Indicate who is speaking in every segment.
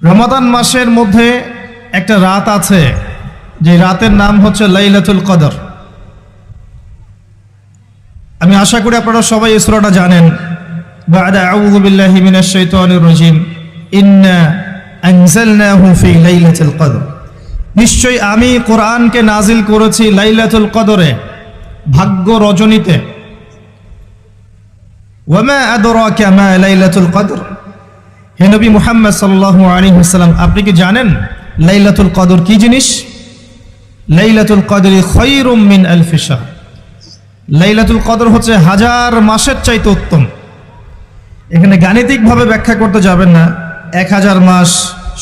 Speaker 1: রমাদান মাসের মধ্যে একটা রাত আছে, যে রাতের নাম হচ্ছে লাইলাতুল কদর। আমি আশা করি আপনারা সবাই এই সূরাটা জানেন। বা'দা আউযু বিল্লাহি মিনাশ শাইতানির রাজীম, ইন্না আনজালনাহু ফি লাইলাতুল কদর। নিশ্চয়ই আমি কোরআনকে নাজিল করেছি লাইলাতুল কদরে, ভাগ্য রজনীতে। ওয়া মা আদরাকা মা লাইলাতুল কদর। হে নবী মুহাম্মদ সাল্লাল্লাহু আলাইহি ওয়াসাল্লাম, আপনি কি জানেন লাইলাতুল কদর কি জিনিস? লাইলাতুল কদরি খায়রুম মিন আলফি শাহর। লাইলাতুল কদর হচ্ছে হাজার মাসের চাইতে উত্তম। এখানে গাণিতিকভাবে ব্যাখ্যা করতে যাবেন না, 1000 মাস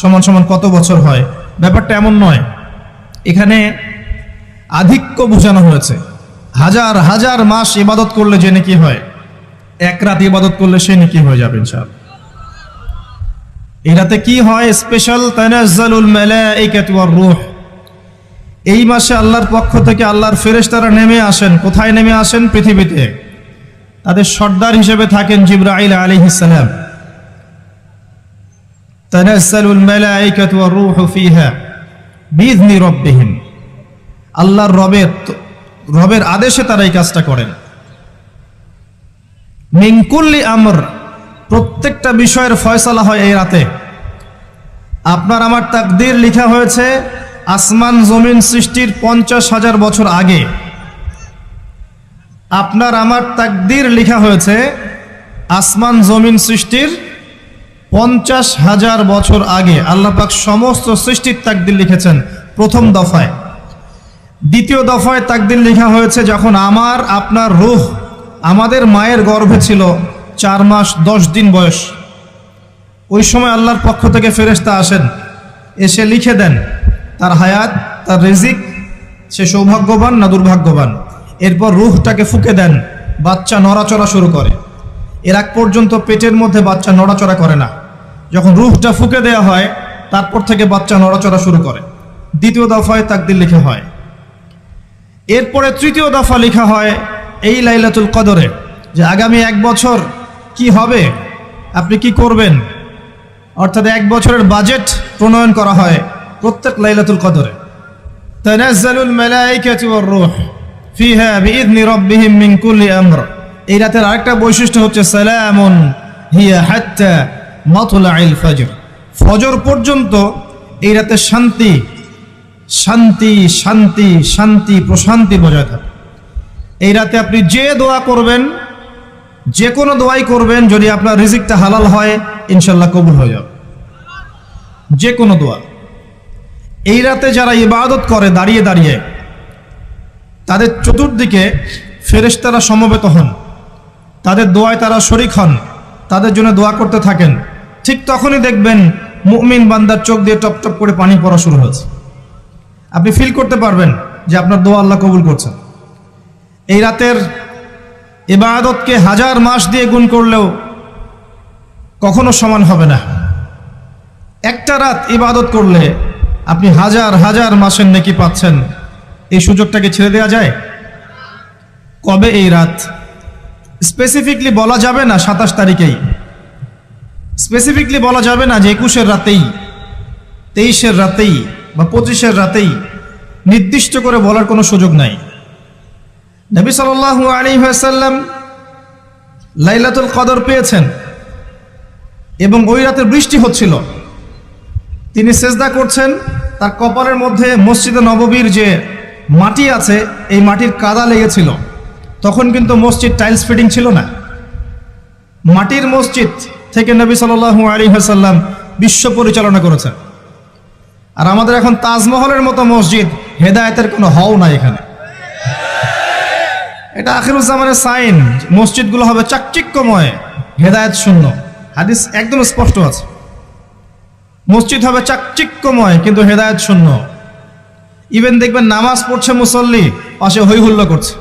Speaker 1: সমান সমান কত বছর হয়, ব্যাপারটা এমন নয়। এখানে আধিক্য বোঝানো হয়েছে। হাজার হাজার মাস ইবাদত করলে যে নেকি হয়, এক রাত ইবাদত করলে সে নেকি হয়ে যাবে ইনশাআল্লাহ। এই রাতে কি হয়? স্পেশাল তানাজ্জালুল মালাইকাতু ওয়ার রূহ। এই মাসে আল্লাহর পক্ষ থেকে আল্লাহর ফেরেশতারা নেমে আসেন। কোথায় নেমে আসেন? পৃথিবীতে। তাদের সর্দার হিসেবে থাকেন জিবরাইল আলাইহিস সালাম। তানাজ্জালুল মালাইকাতু ওয়ার রূহু ফিহা বিইذনি রাব্বিহিম। আল্লাহর রবের আদেশে তারা এই কাজটা করেন। মিন কুল্লি আমর, প্রত্যেকটা বিষয়ের ফয়সালা হয় এই রাতে। আপনার আমার তাকদীর লেখা হয়েছে আসমান জমিন সৃষ্টির 50,000 বছর আগে। আপনার আমার তাকদীর লেখা হয়েছে আসমান জমিন সৃষ্টির 50,000 বছর আগে। আল্লাহ পাক সমস্ত সৃষ্টির তাকদীর লিখেছেন প্রথম দফায়। দ্বিতীয় দফায় তাকদীর লেখা হয়েছে যখন আমার আপনার রূহ আমাদের মায়ের গর্ভে ছিল 4 মাস 10 দিন বয়স। ওই সময় আল্লাহর পক্ষ থেকে ফেরেশতা আসেন, এসে লিখে দেন তার হায়াত, তার রিজিক, সে সৌভাগ্যবান না দুর্ভাগ্যবান। এরপর রূহটাকে ফুঁকে দেন, বাচ্চা নড়াচড়া শুরু করে। এর আগ পর্যন্ত পেটের মধ্যে বাচ্চা নড়াচড়া করে না। যখন রূহটা ফুঁকে দেওয়া হয়, তারপর থেকে বাচ্চা নড়াচড়া শুরু করে। দ্বিতীয় দফায় তাকদীর লেখা হয়। এরপরে তৃতীয় দফা লেখা হয় এই লাইলাতুল কদরে, যে আগামী 1 বছর কি হবে, আপনি কি করবেন, অর্থাৎ 1 বছরের বাজেট প্রণয়ন করা হয় প্রত্যেক লাইলাতুল কদরে। তানাজ্জালুল মালাইকাতু ওয়ার রূহ ফিহা বিইذনি রাব্বিহিম মিন কুল্লি আমর। এই রাতের আরেকটা বৈশিষ্ট্য হচ্ছে সালামুন হিয়া হাত্তা মাতলাইল ফজর। ফজর পর্যন্ত এই রাতে শান্তি শান্তি শান্তি শান্তি প্রশান্তি বজায় থাকে। এই রাতে আপনি যে দোয়া করবেন, যে কোনো দোয়াই করবেন, যদি আপনার রিজিকটা হালাল হয় ইনশাল্লাহ কবুল হয়ে যাবে, যে কোনো দোয়া। এই রাতে যারা ইবাদত করে দাঁড়িয়ে দাঁড়িয়ে, তাদের চতুর্দিকে ফেরেশতারা সমবেত হন, তাদের দোয়ায় তারা শরীক হন, তাদের জন্য দোয়া করতে থাকেন। ঠিক তখনই দেখবেন মুমিন বান্দার চোখ দিয়ে টপ টপ করে পানি পড়া শুরু হয়েছে। আপনি ফিল করতে পারবেন যে আপনার দোয়া আল্লাহ কবুল করছেন। এই রাতের ইবাদতকে 1000 মাস দিয়ে গুণ করলেও কখনো সমান হবে না। একটা রাত ইবাদত করলে আপনি হাজার হাজার মাসের নেকি পাচ্ছেন। এই সুযোগটাকে ছেড়ে দেওয়া যায়? কবে এই রাত স্পেসিফিকলি বলা যাবে না, 27 তারিখেই স্পেসিফিকলি বলা যাবে না যে 21-এর রাতেই, 23-এর রাতেই বা 25-এর রাতেই, নির্দিষ্ট করে বলার কোনো সুযোগ নাই। নবী সাল্লাল্লাহু আলাইহি ওয়াসাল্লাম লাইলাতুল কদর পেয়েছেন এবং ওই রাতে বৃষ্টি হচ্ছিল। তিনি সেজদা করছেন, তার কপালের মধ্যে মসজিদে নববীর যে মাটি আছে এই মাটির কাদা লেগেছিল। তখন কিন্তু মসজিদ টাইলস ফিটিং ছিল না, মাটির মসজিদ থেকে নবী সাল্লাল্লাহু আলাইহি ওয়াসাল্লাম বিশ্ব পরিচালনা করেছেন। আর আমাদের এখন তাজমহলের মতো মসজিদ, হেদায়েতের কোনো হও নাই এখানে। এটা আখিরুজ্জামানের সাইন, মসজিদগুলো হবে চাকচিক্যময়, হেদায়েত শূন্য। হাদিস একদম স্পষ্ট আছে, মসজিদ হবে চাকচিক্যময় কিন্তু হেদায়েত শূন্য। ইভেন দেখবেন নামাজ পড়ছে মুসল্লি, পাশে হই হুল্লো করছে।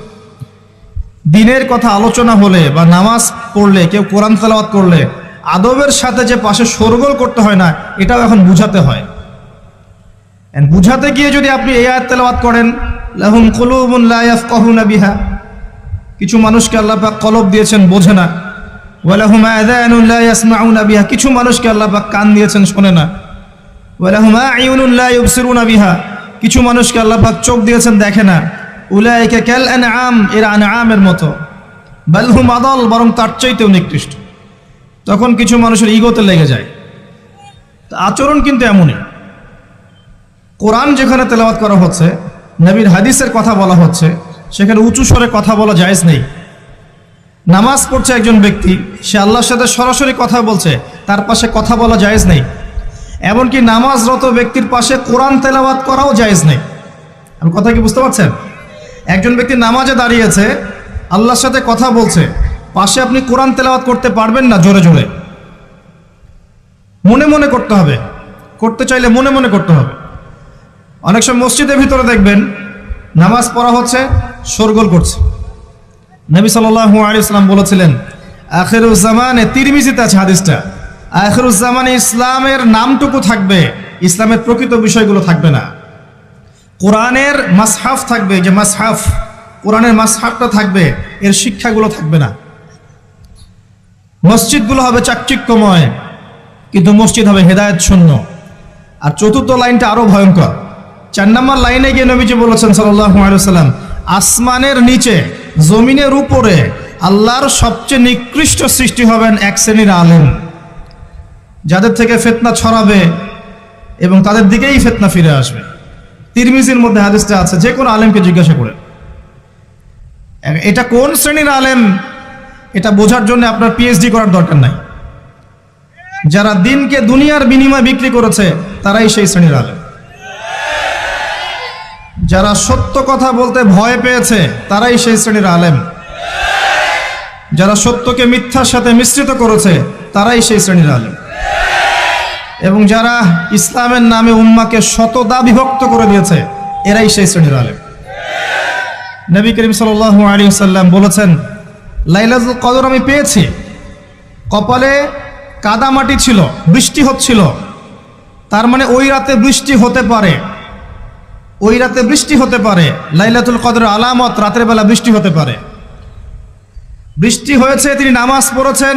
Speaker 1: দিনের কথা আলোচনা হলে বা নামাজ পড়লে, কেউ কোরআন তেলাওয়াত করলে আদবের সাথে যে পাশে শোরগোল করতে হয় না, এটাও এখন বুঝাতে হয়। বুঝাতে গিয়ে যদি আপনি এই আয়াত তেলাওয়াত করেন, লাহুম কুলুবুন লা ইয়াফকাহুনা বিহা, কিছু মানুষকে আল্লাহ পাক কলব দিয়েছেন বোঝে না। ওয়া লাহুম আযানুন লা ইয়াসমাউনা বিহা, কিছু মানুষকে আল্লাহ পাক কান দিয়েছেন শোনে না। ওয়ালাহুম আ'ইউনুন লা ইউবসিরুনা বিহা, কিছু মানুষকে আল্লাহ পাক চোখ দিয়েছেন দেখে না। উলাইকা কাল আনআম, এরা আনআমের মতো। বাল হুম আদাল, বরং তার চাইতেও নিকৃষ্ট। তখন কিছু মানুষের ইগোতে লেগে যায়। আচরণ কিন্তু এমনই। কোরআন যেখানে তেলাওয়াত করা হচ্ছে, নবীর হাদিসের কথা বলা হচ্ছে, সেখানে উঁচু স্বরে কথা বলা জায়েজ নেই। নামাজ পড়ছে একজন ব্যক্তি, সে আল্লাহর সাথে সরাসরি কথা বলছে, তার পাশে কথা বলা জায়েজ নেই। এমনকি নামাজরত ব্যক্তির পাশে কোরআন তেলাওয়াত করাও জায়েজ নেই। আমি কথা কি বুঝতে পারছেন? একজন ব্যক্তি নামাজে দাঁড়িয়েছে, আল্লাহর সাথে কথা বলছে, পাশে আপনি কোরআন তেলাওয়াত করতে পারবেন না জোরে জোরে। মনে মনে করতে হবে, করতে চাইলে মনে মনে করতে হবে। অনেক সময় মসজিদের ভিতরে দেখবেন নামাজ পড়া হচ্ছে, শোরগোল করছে। নবী সাল্লাল্লাহু আলাইহি ওয়াসাল্লাম বলেছিলেন, আখিরুজ জামানে, তিরমিজিতে আছে হাদিসটা, আখিরুজ জামানে ইসলামের নামটুকু থাকবে, ইসলামের প্রকৃত বিষয়গুলো থাকবে না। কোরআনের মাসহাফ থাকবে, যে মাসহাফ, কোরআনের মাসহাফটা থাকবে, এর শিক্ষাগুলো থাকবে না। মসজিদগুলো হবে চাকচিক্যময়, কিন্তু মসজিদ হবে হেদায়েত শূন্য। আর চতুর্থ লাইনটা আরো ভয়ঙ্কর। 4 নম্বর লাইনে গিয়ে নবীজি বলেছেন সাল্লাল্লাহু আলাইহি ওয়াসাল্লাম, আসমানের নিচে জমিনের উপরে আল্লাহর সবচেয়ে নিকৃষ্ট সৃষ্টি হবেন এক শ্রেণীর আলেম, যাদের থেকে ফিতনা ছড়াবে এবং তাদের দিকেই ফিতনা ফিরে আসবে। তিরমিজির মধ্যে হাদিসটা আছে, যে কোনো আলেমকে জিজ্ঞাসা করে এটা কোন শ্রেণীর আলেম, এটা বোঝার জন্য আপনার পিএইচডি করার দরকার নাই। যারা দিনকে দুনিয়ার বিনিময়ে বিক্রি করেছে, তারাই সেই শ্রেণীর আলেম। যারা সত্য কথা বলতে ভয় পেয়েছে, তারাই সেই শ্রেণীর আলেম। যারা সত্যকে মিথ্যার সাথে মিশ্রিত করেছে, তারাই সেই শ্রেণীর আলেম। এবং যারা ইসলামের নামে উম্মাকে শতদা বিভক্ত করে দিয়েছে, এরাই সেই শ্রেণীর আলেম। নবী করিম সাল্লাল্লাহু আলাইহি ওয়াসাল্লাম বলেছেন, লাইলাতুল কদর আমি পেয়েছি, কপালে কাদামাটি ছিল, বৃষ্টি হচ্ছিল, তার মানে ওই রাতে বৃষ্টি হতে পারে, ওই রাতে বৃষ্টি হতে পারে। লাইলাতুল কদরের আলামত, রাতের বেলা বৃষ্টি হতে পারে। বৃষ্টি হয়েছে, তিনি নামাজ পড়েছেন,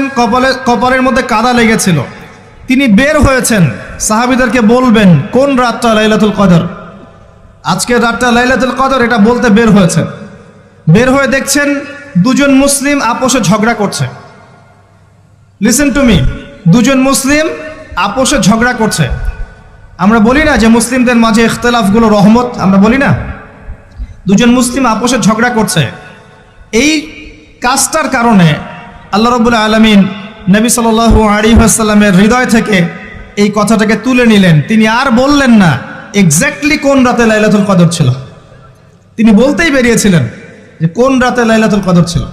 Speaker 1: কপালের মধ্যে কাদা লেগেছিল, তিনি বের হয়েছেন, সাহাবীদেরকে বলবেন কোন রাতটা লাইলাতুল কদর, আজকের রাতটা লাইলাতুল কদর, এটা বলতে বের হয়েছেন। বের হয়ে দেখছেন দুজন মুসলিম আপোষে ঝগড়া করছে। লিসেন টু মি, দুজন মুসলিম আপোষে ঝগড়া করছে। আমরা বলি না যে মুসলিমদের মাঝে ইখতিলাফগুলো রহমত, আমরা বলি না? দুজন মুসলিম আপোষে ঝগড়া করছে, এই কাজটার কারণে আল্লাহ রাব্বুল আলামিন নবী সাল্লাল্লাহু আলাইহি ওয়াসাল্লামের হৃদয় থেকে এই কথাটাকে তুলে নিলেন। তিনি আর বললেন না এক্স্যাক্টলি কোন রাতে লাইলাতুল কদর ছিল, তিনি বলতেই বেরিয়েছিলেন যে কোন রাতে লাইলাতুল কদর ছিল।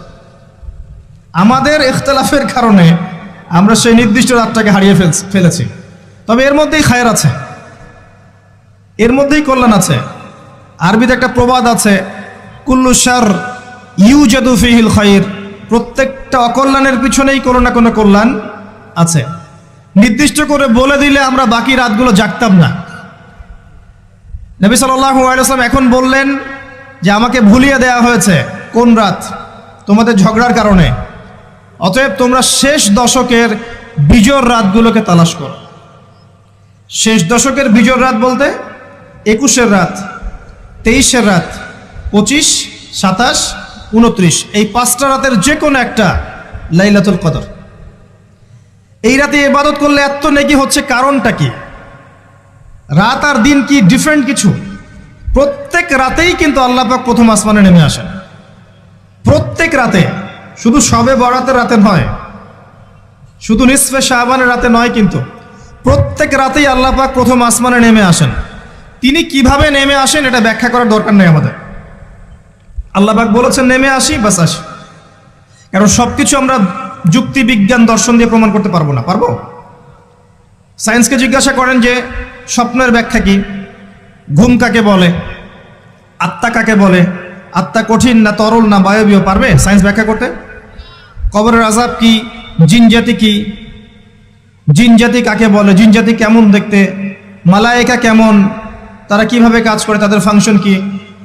Speaker 1: আমাদের ইখতিলাফের কারণে আমরা সেই নির্দিষ্ট রাতটাকে হারিয়ে ফেলেছি। তবে এর মধ্যেই খায়ের আছে, এর মধ্যেই কল্যাণ আছে। আরবিতে একটা প্রবাদ আছে, কুল্লু শার ইউজাদু ফিহিল খায়র, প্রত্যেকটা অকল্যাণের পিছনেই কোনো না কোনো কল্যাণ আছে। নির্দিষ্ট করে বলে দিলে আমরা বাকি রাতগুলো জাগতাম না। নবী সাল্লাল্লাহু আলাইহি ওয়াসাল্লাম এখন বললেন যে আমাকে ভুলিয়ে দেয়া হয়েছে কোন রাত, তোমাদের ঝগড়ার কারণে। অতএব তোমরা শেষ দশকের বিজোড় রাতগুলোকে তালাশ করো। শেষ দশকের বিজোড় রাত বলতে 21-এর রাত, 23-এর রাত, 25, 27, 29, এই 5টা রাতের যে কোনো একটা লাইলাতুল কদর। এই রাতে ইবাদত করলে এত নেকি হচ্ছে, কারণটা কি? রাত আর দিন কি ডিফারেন্ট কিছু? প্রত্যেক রাতেই কিন্তু আল্লাহ পাক প্রথম আসমানে নেমে আসেন, প্রত্যেক রাতে, শুধু শবে বরাতের রাতে নয়, শুধু নিসফে শাবানের রাতে নয়, কিন্তু প্রত্যেক রাতেই আল্লাহ পাক প্রথম আসমানে নেমে আসেন। তিনি কিভাবে নেমে আসেন এটা ব্যাখ্যা করার দরকার নেই আমাদের। আল্লাহ পাক বলেছেন নেমে আসি, বাস আসি। কারণ সবকিছু আমরা যুক্তি, বিজ্ঞান, দর্শন দিয়ে প্রমাণ করতে পারবো না। পারবো? সায়েন্সকে জিজ্ঞাসা করেন যে স্বপ্নের ব্যাখ্যা কি, ঘুম কাকে বলে, আত্মা কাকে বলে, আত্মা কঠিন না তরল না বায়বীয়, পারবে সায়েন্স ব্যাখ্যা করতে? কবরের আযাব কি, জিন জাতি কি, জিন জাতি কাকে বলে, জিন জাতি কেমন দেখতে, মালায়েকা কেমন, তারা কিভাবে কাজ করে, তাদের ফাংশন কি,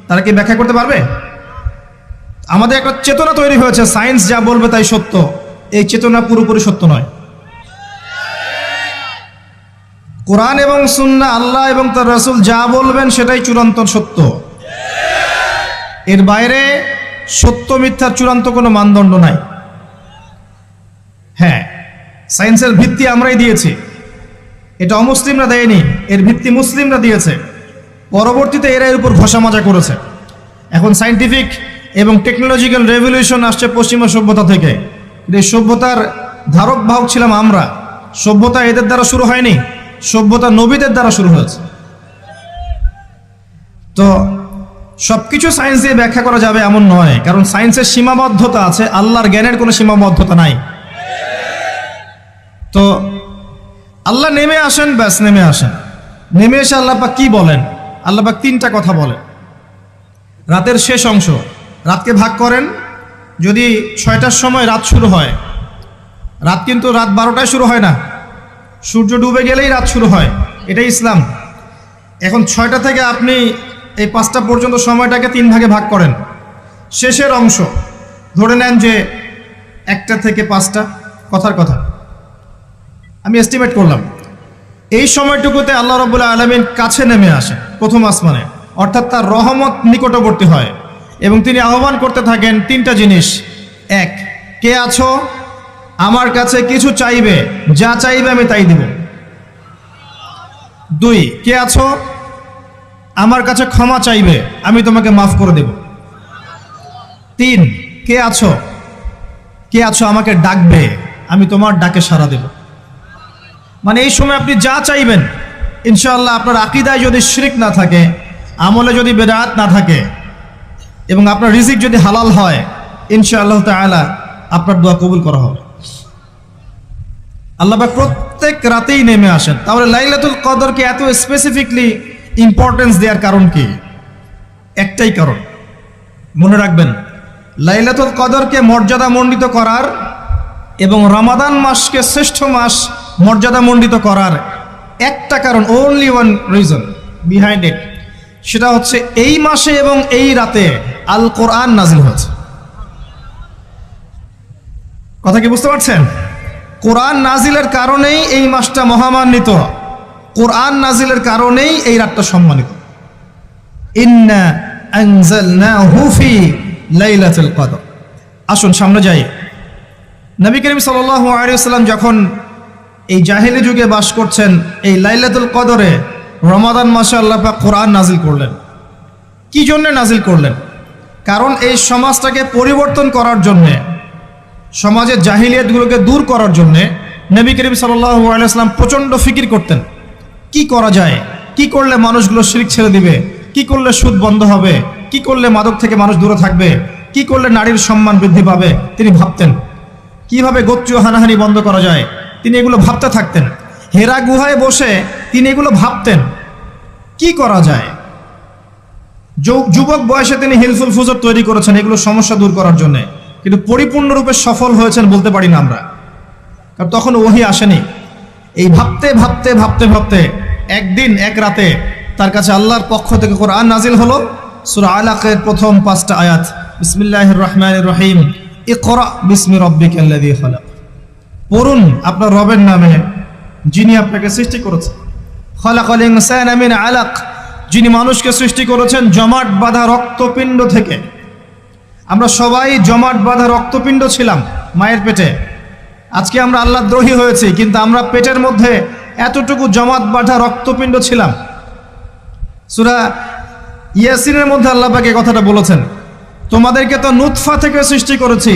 Speaker 1: তারা কি ব্যাখ্যা করতে পারবে? আমাদের একটা চেতনা তৈরি হয়েছে, সায়েন্স যা বলবে তাই সত্য। এই চেতনা পুরোপুরি সত্য নয়। কোরআন এবং সুন্নাহ, আল্লাহ এবং তার রাসূল যা বলবেন সেটাই চূড়ান্ত সত্য। এর বাইরে সত্য মিথ্যার চূড়ান্ত কোনো মানদণ্ড নাই। হ্যাঁ, সায়েন্সের ভিত্তি আমরাই দিয়েছি, এটা অমুসলিমরা দেয়নি, এর ভিত্তি মুসলিমরা দিয়েছে। পরবর্তীতে এরা এর উপর ঘষা মাজা করেছে। এখন সায়েন্টিফিক এবং টেকনোলজিক্যাল রেভলিউশন আসছে পশ্চিমা সভ্যতা থেকে। এই সভ্যতার ধারক বাহক ছিলাম আমরা। সভ্যতা এদের দ্বারা শুরু হয়নি, সভ্যতা নবীদের দ্বারা শুরু হয়েছে। তো সবকিছু সায়েন্স দিয়ে ব্যাখ্যা করা যাবে এমন নয়, কারণ সায়েন্সের সীমাবদ্ধতা আছে, আল্লাহর জ্ঞানের কোনো সীমাবদ্ধতা নাই। তো আল্লাহ নেমে আসেন, ব্যাস নেমে আসেন। নেমে এসে আল্লাহ পাক কি বলেন? আল্লাহ পাক তিনটা কথা বলেন। রাতের শেষ অংশ, রাতকে ভাগ করেন। যদি 6টার সময় রাত শুরু হয়, রাত কিন্তু রাত 12টায় শুরু হয় না, সূর্য ডুবে গেলেই রাত শুরু হয়, এটাই ইসলাম। এখন 6টা থেকে আপনি এই 5টা পর্যন্ত সময়টাকে 3 ভাগে ভাগ করেন। শেষের অংশ ধরে নেন যে 1টা থেকে 5টা, কথার কথা আমি এস্টিমেট করলাম। এই সময়টুকুতে আল্লাহ রাব্বুল আলামিন কাছে নেমে আসে প্রথম আসমানে, অর্থাৎ তার রহমত নিকটবর্তী হয় এবং তিনি আহ্বান করতে থাকেন 3টা জিনিস। 1, কে আছো? আমার কাছে কিছু চাইবে, যা চাইবে আমি তাই দিব। 2, কে আছো? আমার কাছে ক্ষমা চাইবে, আমি তোমাকে মাফ করে দেব। 3, কে আছো? কে আছো আমাকে ডাকবে, আমি তোমার ডাকে সাড়া দেব। মানে এই সময় আপনি যা চাইবেন ইনশাআল্লাহ, আপনার আকীদায় যদি শিরক না থাকে, আমলে যদি বেদাত না থাকে এবং আপনার রিজিক যদি হালাল হয়, ইনশাআল্লাহ তাআলা আপনার দোয়া কবুল করা হবে। আল্লাহ পাক প্রত্যেক রাতেই নেমে আসেন। তাহলে লাইলাতুল কদরকে এত স্পেসিফিকলি ইম্পর্টেন্স দেওয়ার কারণ কি? একটাই কারণ, মনে রাখবেন, লাইলাতুল কদরকে মর্যাদামণ্ডিত করার এবং রমাদান মাসকে শ্রেষ্ঠ মাস মর্যাদামণ্ডিত করার একটা কারণ, only one reason behind it, সেটা হচ্ছে এই মাসে এবং এই রাতে আল কোরআন নাজিল হয়েছে। কথা কি বুঝতে পারছেন? কোরআন নাজিলের কারণেই এই মাসটা মহামান্বিত, কোরআন নাজিলের কারণেই এই রাতটা সম্মানিত। ইন্না আনজালনাহু ফি লাইলাতুল কদর। আসুন সামনে যাই। নবী করিম সাল্লাল্লাহু আলাইহি ওয়াসাল্লাম যখন এই জাহেলি যুগে বাস করছেন, এই লাইলাতুল কদরে রমাদান মাসে আল্লাহ পাক কোরআন নাজিল করলেন। কি জন্য নাজিল করলেন? কারণ এই সমাজটাকে পরিবর্তন করার জন্যে, সমাজের জাহিলিয়াতগুলোকে দূর করার জন্যে নবী করিম সাল্লাল্লাহু আলাইহি ওয়াসাল্লাম প্রচণ্ড ফিকির করতেন। কি করা যায়, কি করলে মানুষগুলো শিরক ছেড়ে দিবে, কি করলে সুদ বন্ধ হবে, কি করলে মাদক থেকে মানুষ দূরে থাকবে, কি করলে নারীর সম্মান বৃদ্ধি পাবে। তিনি ভাবতেন কিভাবে গোত্রীয় হানাহানি বন্ধ করা যায়, তিনি এগুলো ভাবতে থাকতেন। হেরা গুহায় বসে তিনি এগুলো ভাবতেন কি করা যায়। যুবক বয়সে তিনি হিলফুল ফুজর তৈরি করেছেন এগুলো সমস্যা দূর করার জন্য, কিন্তু পরিপূর্ণরূপে সফল হয়েছেন বলতে পারি না আমরা, কারণ তখন ওহী আসেনি। এই ভাবতে ভাবতে ভাবতে ভাবতে একদিন এক রাতে তার কাছে আল্লাহর পক্ষ থেকে কোরআন নাজিল হলো। সূরা আলাকের প্রথম 5টা আয়াত, বিসমিল্লাহির রহমানির রহিম, ইকরা বিসমি রাব্বিকাল্লাযী খালাক। পড়ুন আপনার রবের নামে যিনি আপনাকে সৃষ্টি করেছেন। খালাকাল ইনসানা মিন আলাক, যিনি মানুষকে সৃষ্টি করেছেন জমাট বাঁধা রক্তপিণ্ড থেকে। আমরা সবাই জমাট বাঁধা রক্তপিণ্ড ছিলাম মায়ের পেটে। আজকে আমরা আল্লাহ দ্রোহী হয়েছি, কিন্তু আমরা পেটের মধ্যে এতটুকু জমাট বাঁধা রক্তপিণ্ড ছিলাম। সূরা ইয়াসিনের মধ্যে আল্লাহ পাক এই কথাটা বলেছেন, তোমাদেরকে তো নুতফা থেকে সৃষ্টি করেছি,